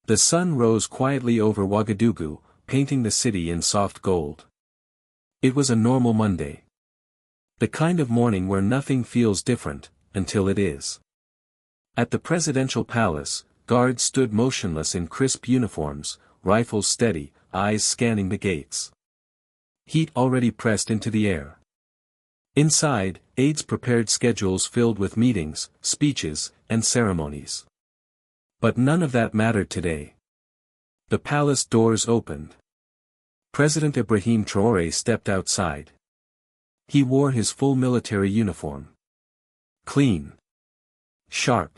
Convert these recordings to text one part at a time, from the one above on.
The sun rose quietly over Ouagadougou, painting the city in soft gold. It was a normal Monday. The kind of morning where nothing feels different, until it is. At the presidential palace, guards stood motionless in crisp uniforms, rifles steady, eyes scanning the gates. Heat already pressed into the air. Inside, aides prepared schedules filled with meetings, speeches, and ceremonies. But none of that mattered today. The palace doors opened. President Ibrahim Traoré stepped outside. He wore his full military uniform. Clean. Sharp.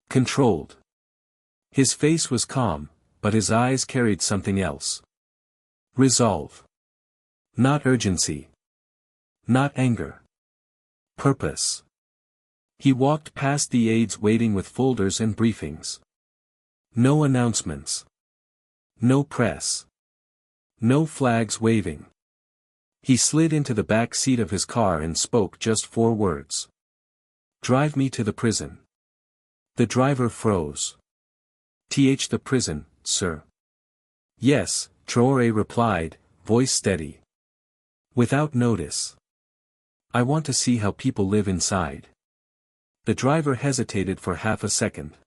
Controlled. His face was calm, but his eyes carried something else. Resolve. Not urgency. Not anger. Purpose. He walked past the aides waiting with folders and briefings. No announcements. No press. No flags waving. He slid into the back seat of his car and spoke just 4 words. Drive me to the prison. The driver froze. The prison, sir. Yes, Traoré replied, voice steady. Without notice. I want to see how people live inside. The driver hesitated for half a second.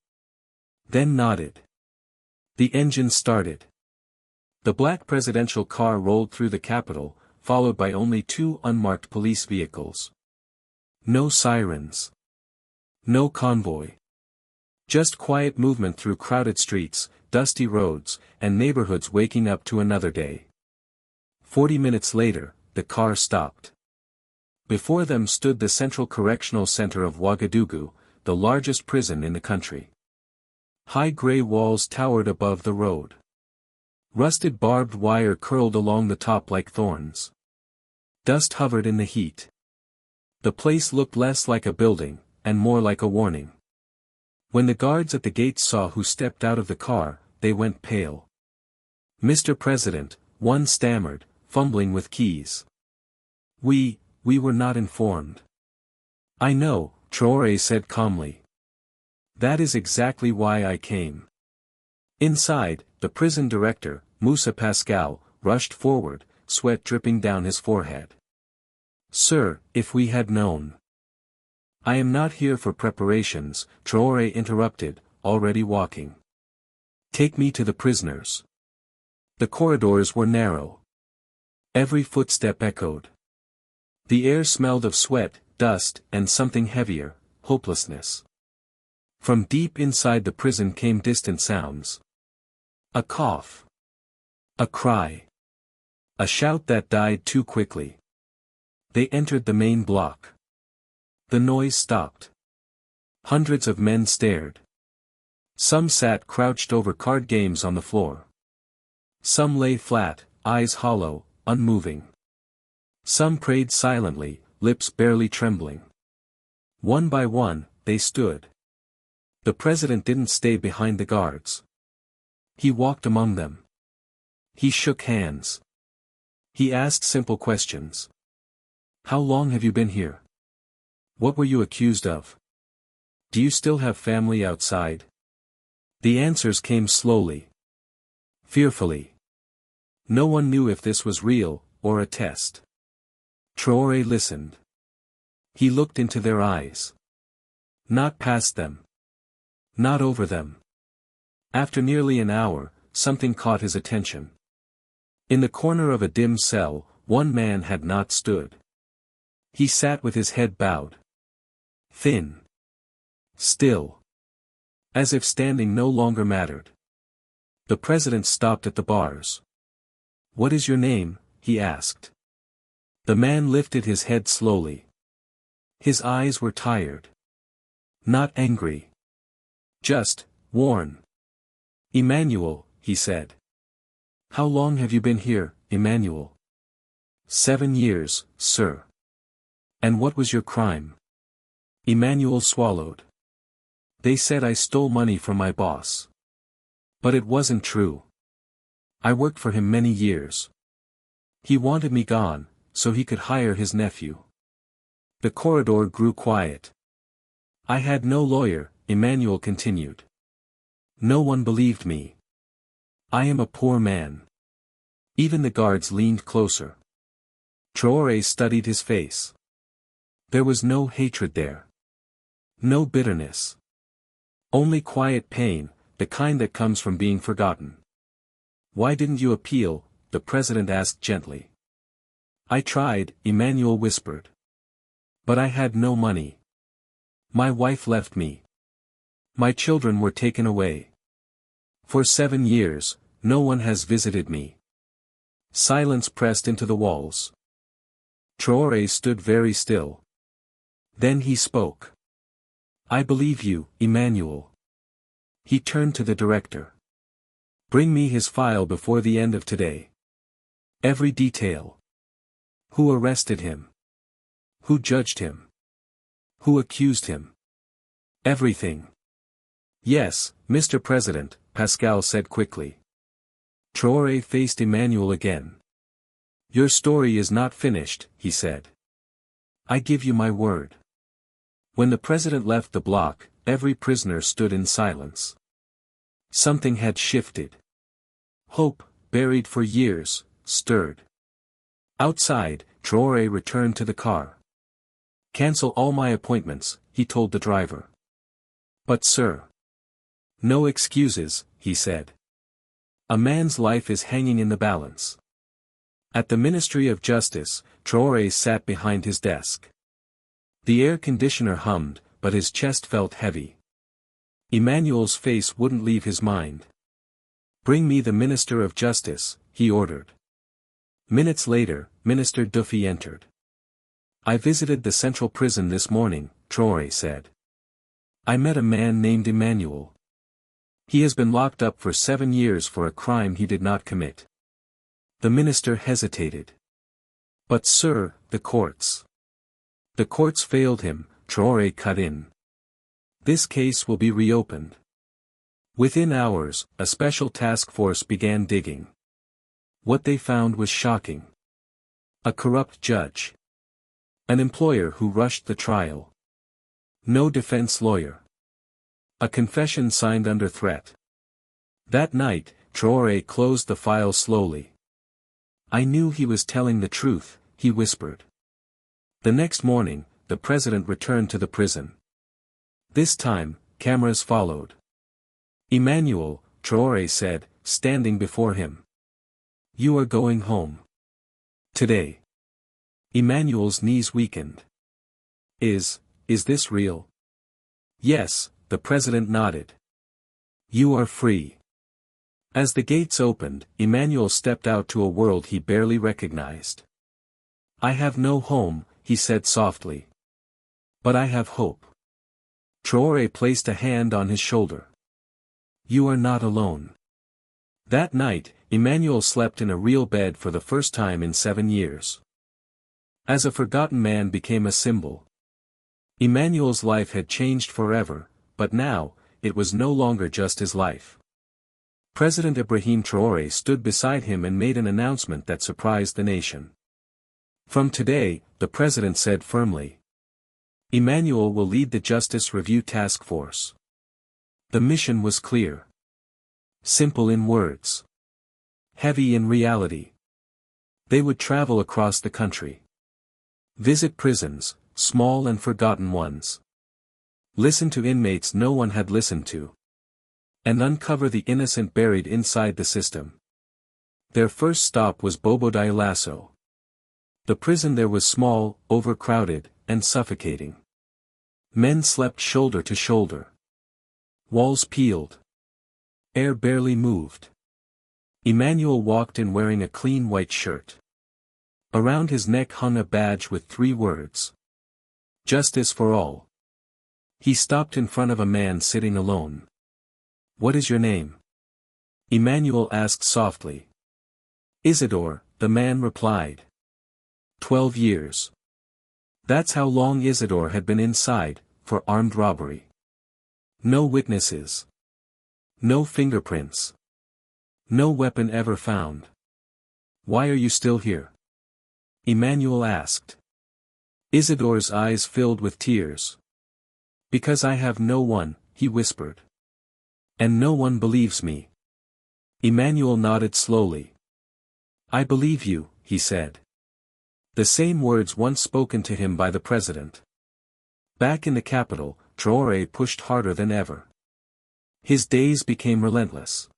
Then nodded. The engine started. The black presidential car rolled through the capital, followed by only 2 unmarked police vehicles. No sirens. No convoy. Just quiet movement through crowded streets, dusty roads, and neighborhoods waking up to another day. 40 minutes later, the car stopped. Before them stood the Central Correctional Center of Ouagadougou, the largest prison in the country. High gray walls towered above the road. Rusted barbed wire curled along the top like thorns. Dust hovered in the heat. The place looked less like a building, and more like a warning. When the guards at the gates saw who stepped out of the car, they went pale. Mr. President, one stammered, fumbling with keys. We were not informed. I know, Traoré said calmly. That is exactly why I came. Inside, the prison director, Moussa Pascal, rushed forward, sweat dripping down his forehead. Sir, if we had known. I am not here for preparations, Traoré interrupted, already walking. Take me to the prisoners. The corridors were narrow. Every footstep echoed. The air smelled of sweat, dust, and something heavier, hopelessness. From deep inside the prison came distant sounds. A cough. A cry. A shout that died too quickly. They entered the main block. The noise stopped. Hundreds of men stared. Some sat crouched over card games on the floor. Some lay flat, eyes hollow, unmoving. Some prayed silently, lips barely trembling. One by one, they stood. The president didn't stay behind the guards. He walked among them. He shook hands. He asked simple questions. How long have you been here? What were you accused of? Do you still have family outside? The answers came slowly. Fearfully. No one knew if this was real, or a test. Traoré listened. He looked into their eyes. Not past them. Not over them. After nearly an hour, something caught his attention. In the corner of a dim cell, one man had not stood. He sat with his head bowed. Thin. Still. As if standing no longer mattered. The president stopped at the bars. What is your name? He asked. The man lifted his head slowly. His eyes were tired. Not angry. Just, worn. Emmanuel, he said. How long have you been here, Emmanuel? 7 years, sir. And what was your crime? Emmanuel swallowed. They said I stole money from my boss. But it wasn't true. I worked for him many years. He wanted me gone, so he could hire his nephew. The corridor grew quiet. I had no lawyer, Emmanuel continued. No one believed me. I am a poor man. Even the guards leaned closer. Traore studied his face. There was no hatred there. No bitterness. Only quiet pain, the kind that comes from being forgotten. Why didn't you appeal? The president asked gently. I tried, Emmanuel whispered. But I had no money. My wife left me. My children were taken away. For 7 years, no one has visited me. Silence pressed into the walls. Traore stood very still. Then he spoke. I believe you, Emmanuel. He turned to the director. Bring me his file before the end of today. Every detail. Who arrested him? Who judged him? Who accused him? Everything. Yes, Mr. President, Pascal said quickly. Traore faced Emmanuel again. Your story is not finished, he said. I give you my word. When the president left the block, every prisoner stood in silence. Something had shifted. Hope, buried for years, stirred. Outside, Traore returned to the car. Cancel all my appointments, he told the driver. But sir. No excuses, he said. A man's life is hanging in the balance. At the Ministry of Justice, Traore sat behind his desk. The air conditioner hummed, but his chest felt heavy. Emmanuel's face wouldn't leave his mind. Bring me the Minister of Justice, he ordered. Minutes later, Minister Duffy entered. I visited the central prison this morning, Traore said. I met a man named Emmanuel. He has been locked up for 7 years for a crime he did not commit. The minister hesitated. But sir, the courts. The courts failed him, Traore cut in. This case will be reopened. Within hours, a special task force began digging. What they found was shocking. A corrupt judge. An employer who rushed the trial. No defense lawyer. A confession signed under threat. That night, Traore closed the file slowly. I knew he was telling the truth, he whispered. The next morning, the president returned to the prison. This time, cameras followed. Emmanuel, Traore said, standing before him. You are going home. Today. Emmanuel's knees weakened. Is this real? Yes, the president nodded. You are free. As the gates opened, Emmanuel stepped out to a world he barely recognized. I have no home, he said softly. But I have hope. Traore placed a hand on his shoulder. You are not alone. That night, Emmanuel slept in a real bed for the first time in 7 years. As a forgotten man became a symbol. Emmanuel's life had changed forever, but now, it was no longer just his life. President Ibrahim Traoré stood beside him and made an announcement that surprised the nation. From today, the president said firmly, Emmanuel will lead the Justice Review Task Force. The mission was clear. Simple in words. Heavy in reality. They would travel across the country. Visit prisons, small and forgotten ones. Listen to inmates no one had listened to. And uncover the innocent buried inside the system. Their first stop was Bobo Dioulasso. The prison there was small, overcrowded, and suffocating. Men slept shoulder to shoulder. Walls peeled. Air barely moved. Emmanuel walked in wearing a clean white shirt. Around his neck hung a badge with 3 words. Justice for all. He stopped in front of a man sitting alone. What is your name? Emmanuel asked softly. Isidore, the man replied. 12 years. That's how long Isidore had been inside, for armed robbery. No witnesses. No fingerprints. No weapon ever found. Why are you still here? Emmanuel asked. Isidore's eyes filled with tears. Because I have no one, he whispered. And no one believes me. Emmanuel nodded slowly. I believe you, he said. The same words once spoken to him by the president. Back in the capital, Traore pushed harder than ever. His days became relentless.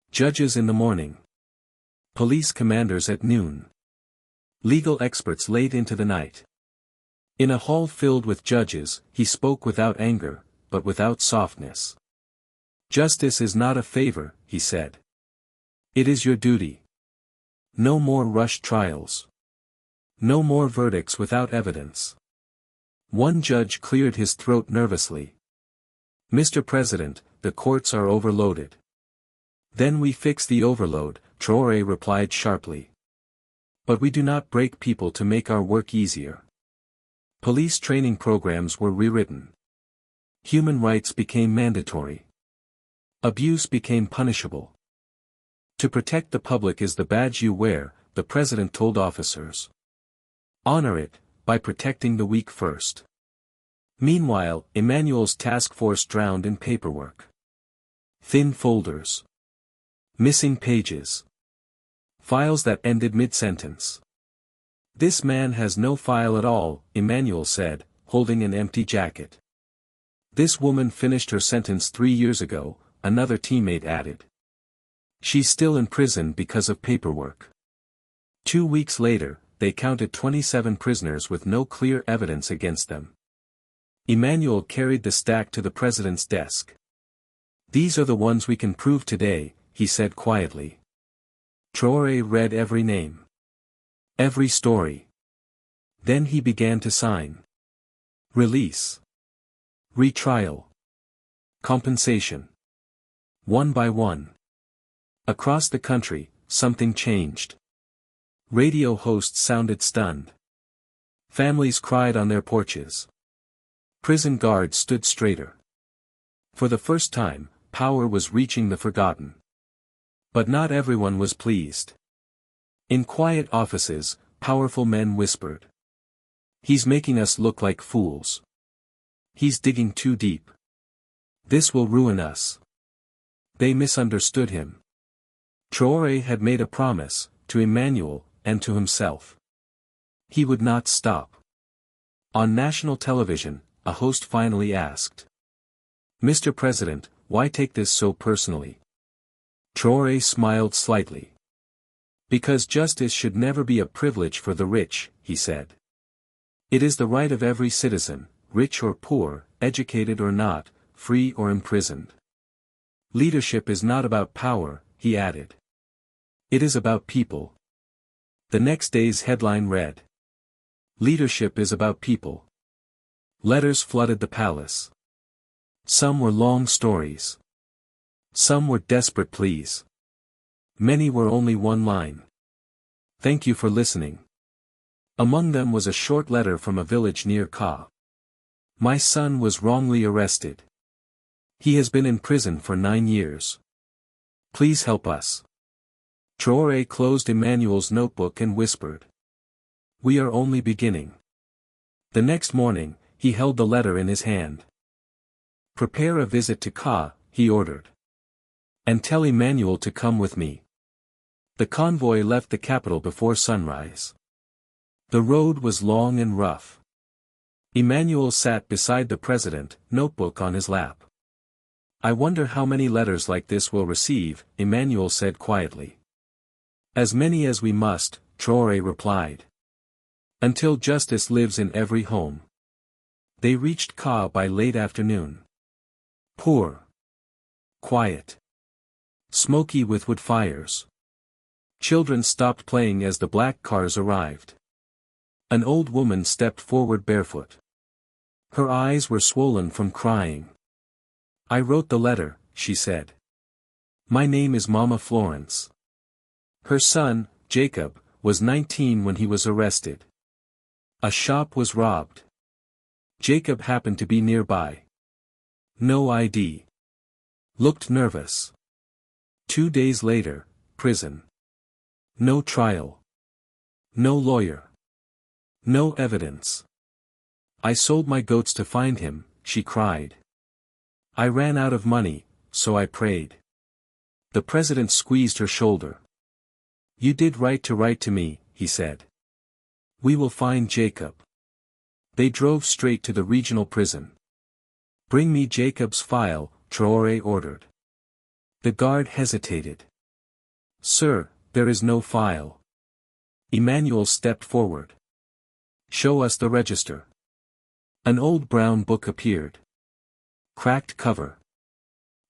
Judges in the morning. Police commanders at noon. Legal experts late into the night. In a hall filled with judges, he spoke without anger, but without softness. Justice is not a favor, he said. It is your duty. No more rushed trials. No more verdicts without evidence. One judge cleared his throat nervously. Mr. President, the courts are overloaded. Then we fix the overload, Traore replied sharply. But we do not break people to make our work easier. Police training programs were rewritten. Human rights became mandatory. Abuse became punishable. To protect the public is the badge you wear, the president told officers. Honor it, by protecting the weak first. Meanwhile, Emmanuel's task force drowned in paperwork. Thin folders. Missing pages. Files that ended mid-sentence. This man has no file at all, Emmanuel said, holding an empty jacket. This woman finished her sentence 3 years ago, another teammate added. She's still in prison because of paperwork. 2 weeks later, they counted 27 prisoners with no clear evidence against them. Emmanuel carried the stack to the president's desk. These are the ones we can prove today, he said quietly. Traore read every name. Every story. Then he began to sign. Release. Retrial. Compensation. One by one. Across the country, something changed. Radio hosts sounded stunned. Families cried on their porches. Prison guards stood straighter. For the first time, power was reaching the forgotten. But not everyone was pleased. In quiet offices, powerful men whispered. He's making us look like fools. He's digging too deep. This will ruin us. They misunderstood him. Traore had made a promise, to Emmanuel, and to himself. He would not stop. On national television, a host finally asked. Mr. President, why take this so personally? Traore smiled slightly. Because justice should never be a privilege for the rich, he said. It is the right of every citizen, rich or poor, educated or not, free or imprisoned. Leadership is not about power, he added. It is about people. The next day's headline read. Leadership is about people. Letters flooded the palace. Some were long stories. Some were desperate pleas. Many were only one line. Thank you for listening. Among them was a short letter from a village near Ka. My son was wrongly arrested. He has been in prison for 9 years. Please help us. Traore closed Emmanuel's notebook and whispered. We are only beginning. The next morning, he held the letter in his hand. Prepare a visit to Ka, he ordered. And tell Emmanuel to come with me. The convoy left the capital before sunrise. The road was long and rough. Emmanuel sat beside the president, notebook on his lap. I wonder how many letters like this we'll receive, Emmanuel said quietly. As many as we must, Traore replied. Until justice lives in every home. They reached Ka by late afternoon. Poor. Quiet. Smoky with wood fires. Children stopped playing as the black cars arrived. An old woman stepped forward barefoot. Her eyes were swollen from crying. I wrote the letter, she said. My name is Mama Florence. Her son, Jacob, was 19 when he was arrested. A shop was robbed. Jacob happened to be nearby. No ID. Looked nervous. 2 days later, prison. No trial. No lawyer. No evidence. I sold my goats to find him, she cried. I ran out of money, so I prayed. The president squeezed her shoulder. You did right to write to me, he said. We will find Jacob. They drove straight to the regional prison. Bring me Jacob's file, Traore ordered. The guard hesitated. Sir, there is no file. Emmanuel stepped forward. Show us the register. An old brown book appeared. Cracked cover.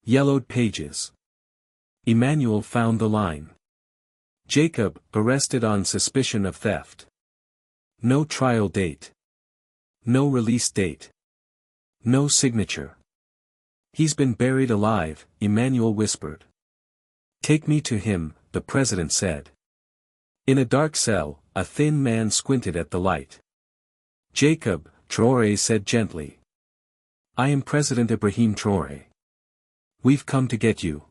Yellowed pages. Emmanuel found the line. Jacob, arrested on suspicion of theft. No trial date. No release date. No signature. He's been buried alive, Emmanuel whispered. Take me to him, the president said. In a dark cell, a thin man squinted at the light. Jacob, Traore said gently. I am President Ibrahim Traoré. We've come to get you.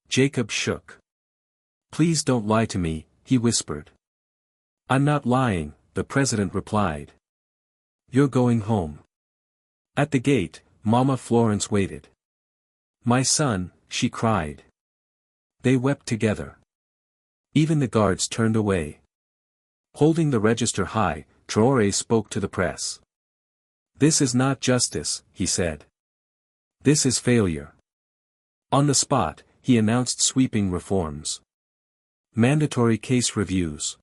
Jacob shook. Please don't lie to me, he whispered. I'm not lying, the president replied. You're going home. At the gate, Mama Florence waited. My son, she cried. They wept together. Even the guards turned away. Holding the register high, Traore spoke to the press. This is not justice, he said. This is failure. On the spot, he announced sweeping reforms. Mandatory case reviews.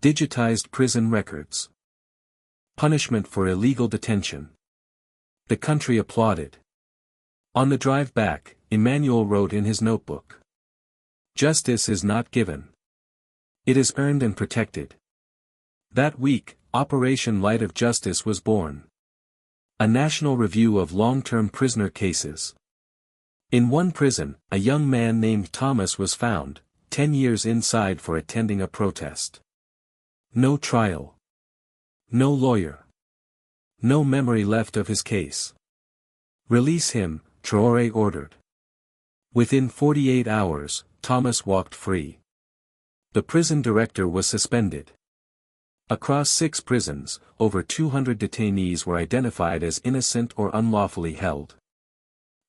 Digitized prison records. Punishment for illegal detention. The country applauded. On the drive back, Emmanuel wrote in his notebook. Justice is not given. It is earned and protected. That week, Operation Light of Justice was born. A national review of long-term prisoner cases. In one prison, a young man named Thomas was found, 10 years inside for attending a protest. No trial. No lawyer. No memory left of his case. Release him, Traore ordered. Within 48 hours, Thomas walked free. The prison director was suspended. Across 6 prisons, over 200 detainees were identified as innocent or unlawfully held.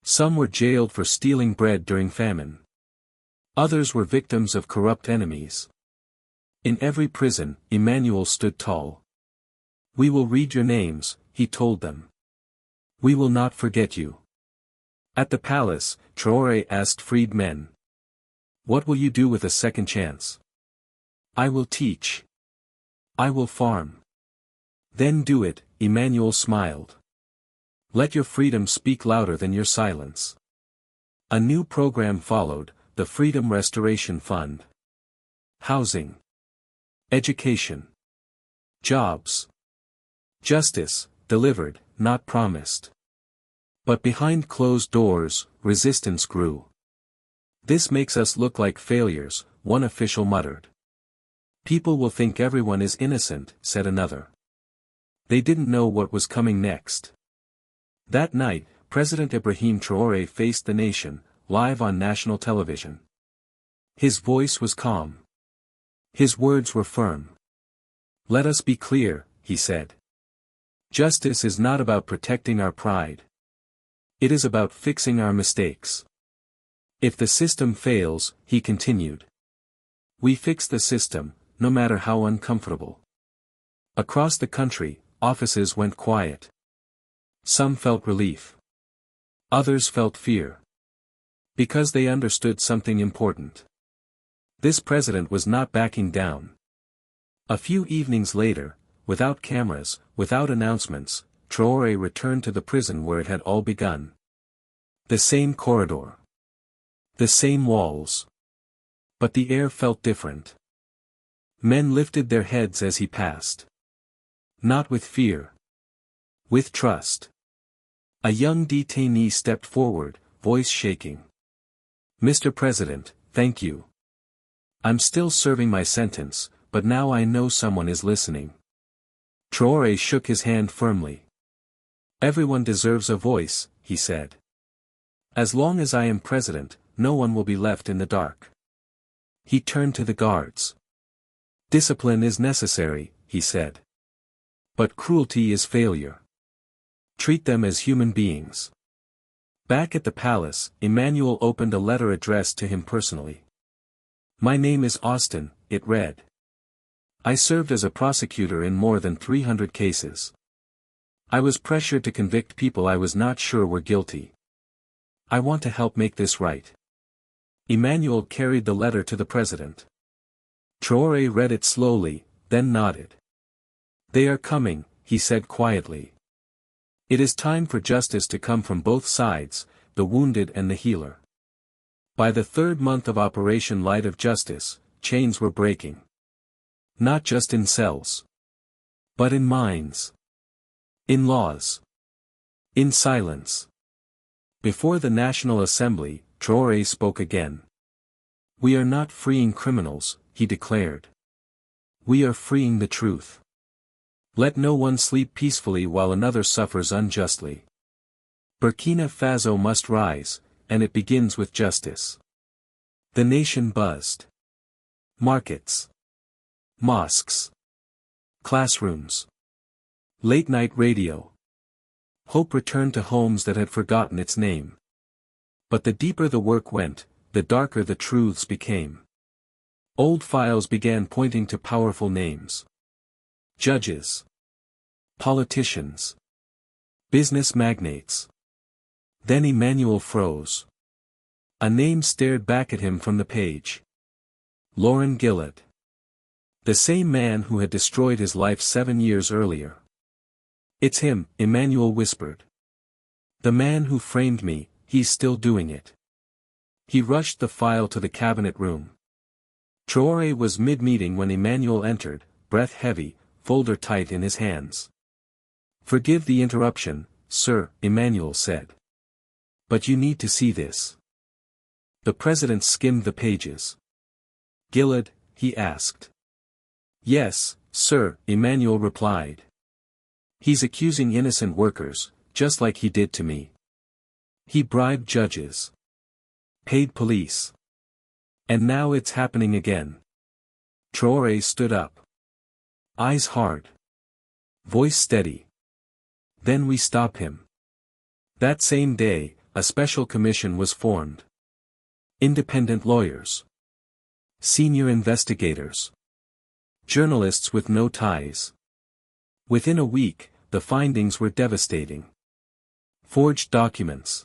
Some were jailed for stealing bread during famine. Others were victims of corrupt enemies. In every prison, Emmanuel stood tall. We will read your names, he told them. We will not forget you. At the palace, Traore asked freed men. What will you do with a second chance? I will teach. I will farm. Then do it, Emmanuel smiled. Let your freedom speak louder than your silence. A new program followed, the Freedom Restoration Fund. Housing. Education. Jobs. Justice, delivered, not promised. But behind closed doors, resistance grew. This makes us look like failures, one official muttered. People will think everyone is innocent, said another. They didn't know what was coming next. That night, President Ibrahim Traoré faced the nation, live on national television. His voice was calm. His words were firm. Let us be clear, he said. Justice is not about protecting our pride. It is about fixing our mistakes. If the system fails, he continued. We fix the system, no matter how uncomfortable. Across the country, offices went quiet. Some felt relief. Others felt fear. Because they understood something important. This president was not backing down. A few evenings later, without cameras, without announcements, Traore returned to the prison where it had all begun. The same corridor. The same walls. But the air felt different. Men lifted their heads as he passed. Not with fear. With trust. A young detainee stepped forward, voice shaking. Mr. President, thank you. I'm still serving my sentence, but now I know someone is listening. Traore shook his hand firmly. Everyone deserves a voice, he said. As long as I am president, no one will be left in the dark. He turned to the guards. Discipline is necessary, he said. But cruelty is failure. Treat them as human beings. Back at the palace, Emmanuel opened a letter addressed to him personally. My name is Austin, it read. I served as a prosecutor in more than 300 cases. I was pressured to convict people I was not sure were guilty. I want to help make this right. Emmanuel carried the letter to the president. Traore read it slowly, then nodded. They are coming, he said quietly. It is time for justice to come from both sides, the wounded and the healer. By the third month of Operation Light of Justice, chains were breaking. Not just in cells, but in minds. In laws. In silence. Before the National Assembly, Traore spoke again. We are not freeing criminals, he declared. We are freeing the truth. Let no one sleep peacefully while another suffers unjustly. Burkina Faso must rise, and it begins with justice. The nation buzzed. Markets. Mosques. Classrooms. Late-night radio. Hope returned to homes that had forgotten its name. But the deeper the work went, the darker the truths became. Old files began pointing to powerful names. Judges. Politicians. Business magnates. Then Emmanuel froze. A name stared back at him from the page. Laurent Gillard. The same man who had destroyed his life 7 years earlier. It's him, Emmanuel whispered. The man who framed me, he's still doing it. He rushed the file to the cabinet room. Traore was mid-meeting when Emmanuel entered, breath heavy, folder tight in his hands. Forgive the interruption, sir, Emmanuel said. But you need to see this. The president skimmed the pages. Gillard, he asked. Yes, sir, Emmanuel replied. He's accusing innocent workers, just like he did to me. He bribed judges. Paid police. And now it's happening again. Traore stood up. Eyes hard. Voice steady. Then we stop him. That same day, a special commission was formed. Independent lawyers. Senior investigators. Journalists with no ties. Within a week, the findings were devastating. Forged documents.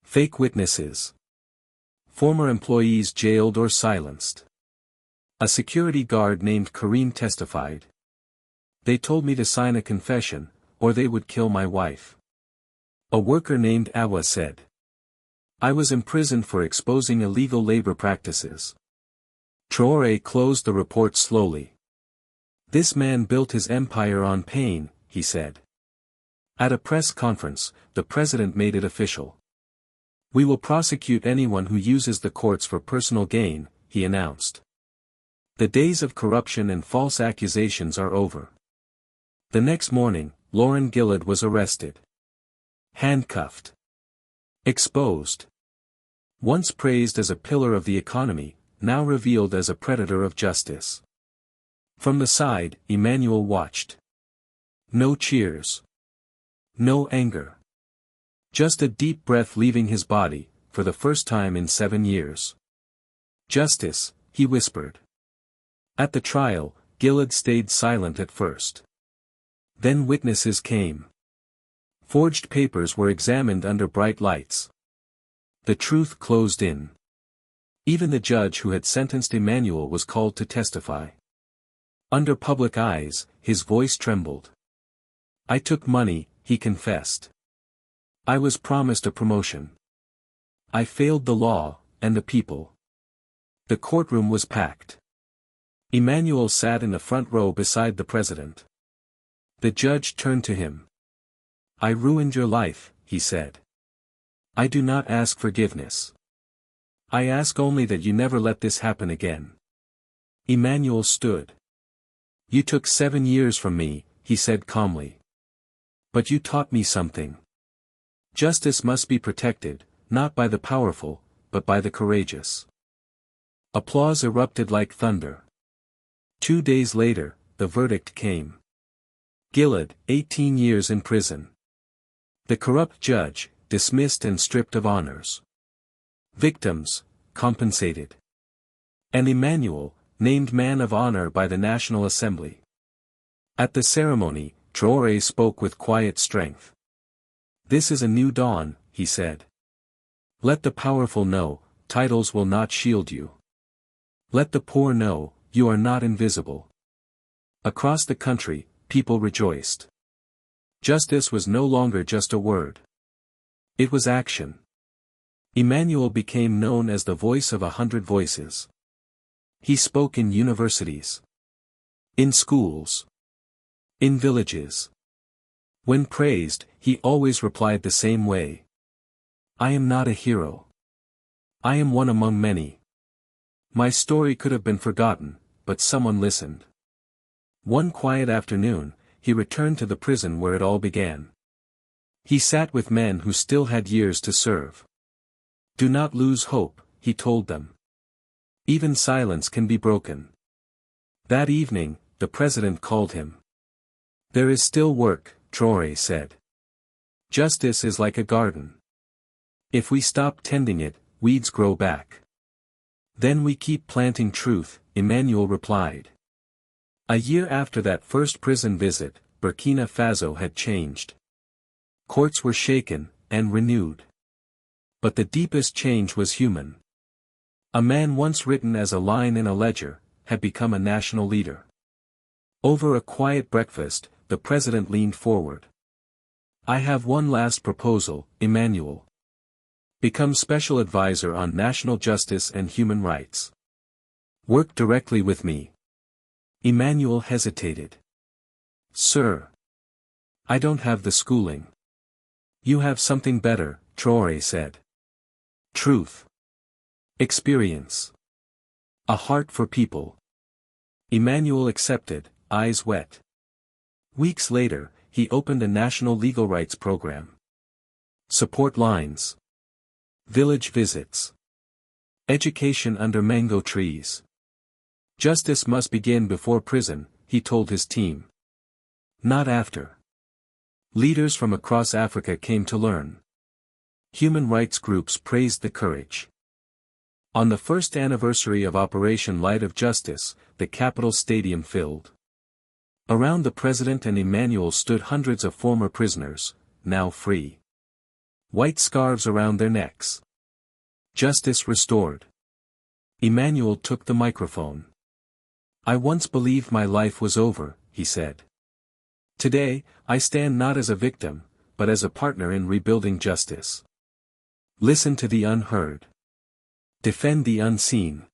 Fake witnesses. Former employees jailed or silenced. A security guard named Karim testified. They told me to sign a confession, or they would kill my wife. A worker named Awa said. I was imprisoned for exposing illegal labor practices. Traore closed the report slowly. This man built his empire on pain, he said. At a press conference, the president made it official. We will prosecute anyone who uses the courts for personal gain, he announced. The days of corruption and false accusations are over. The next morning, Laurent Gillard was arrested. Handcuffed. Exposed. Once praised as a pillar of the economy, now revealed as a predator of justice. From the side, Emmanuel watched. No cheers. No anger. Just a deep breath leaving his body, for the first time in 7 years. Justice, he whispered. At the trial, Gillard stayed silent at first. Then witnesses came. Forged papers were examined under bright lights. The truth closed in. Even the judge who had sentenced Emmanuel was called to testify. Under public eyes, his voice trembled. I took money, he confessed. I was promised a promotion. I failed the law, and the people. The courtroom was packed. Emmanuel sat in the front row beside the president. The judge turned to him. I ruined your life, he said. I do not ask forgiveness. I ask only that you never let this happen again. Emmanuel stood. You took 7 years from me, he said calmly. But you taught me something. Justice must be protected, not by the powerful, but by the courageous. Applause erupted like thunder. 2 days later, the verdict came. Gillard, 18 years in prison. The corrupt judge, dismissed and stripped of honors. Victims, compensated. And Emmanuel, named Man of Honor by the National Assembly. At the ceremony, Traore spoke with quiet strength. "This is a new dawn," he said. "Let the powerful know, titles will not shield you. Let the poor know, you are not invisible." Across the country, people rejoiced. Justice was no longer just a word. It was action. Emmanuel became known as the voice of 100 voices. He spoke in universities, in schools, in villages. When praised, he always replied the same way. "I am not a hero. I am one among many. My story could have been forgotten, but someone listened." One quiet afternoon, he returned to the prison where it all began. He sat with men who still had years to serve. "Do not lose hope," he told them. "Even silence can be broken." That evening, the president called him. "There is still work," Traore said. "Justice is like a garden. If we stop tending it, weeds grow back. Then we keep planting truth," Emmanuel replied. A year after that first prison visit, Burkina Faso had changed. Courts were shaken, and renewed. But the deepest change was human. A man once written as a line in a ledger, had become a national leader. Over a quiet breakfast, the president leaned forward. "I have one last proposal, Emmanuel. Become special advisor on national justice and human rights. Work directly with me." Emmanuel hesitated. "Sir, I don't have the schooling." "You have something better," Traore said. "Truth. Experience. A heart for people." Emmanuel accepted, eyes wet. Weeks later, he opened a national legal rights program. Support lines. Village visits. Education under mango trees. Justice must begin before prison, he told his team. Not after. Leaders from across Africa came to learn. Human rights groups praised the courage. On the first anniversary of Operation Light of Justice, the capital stadium filled. Around the president and Emmanuel stood hundreds of former prisoners, now free. White scarves around their necks. Justice restored. Emmanuel took the microphone. "I once believed my life was over," he said. "Today, I stand not as a victim, but as a partner in rebuilding justice. Listen to the unheard. Defend the unseen.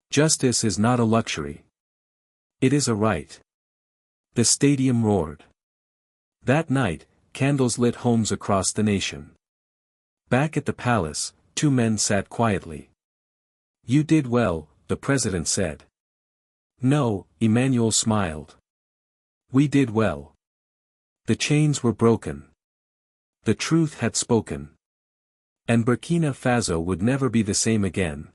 Justice is not a luxury. It is a right." The stadium roared. That night, candles lit homes across the nation. Back at the palace, two men sat quietly. "You did well," the president said. "No," Emmanuel smiled. "We did well. The chains were broken. The truth had spoken. And Burkina Faso would never be the same again."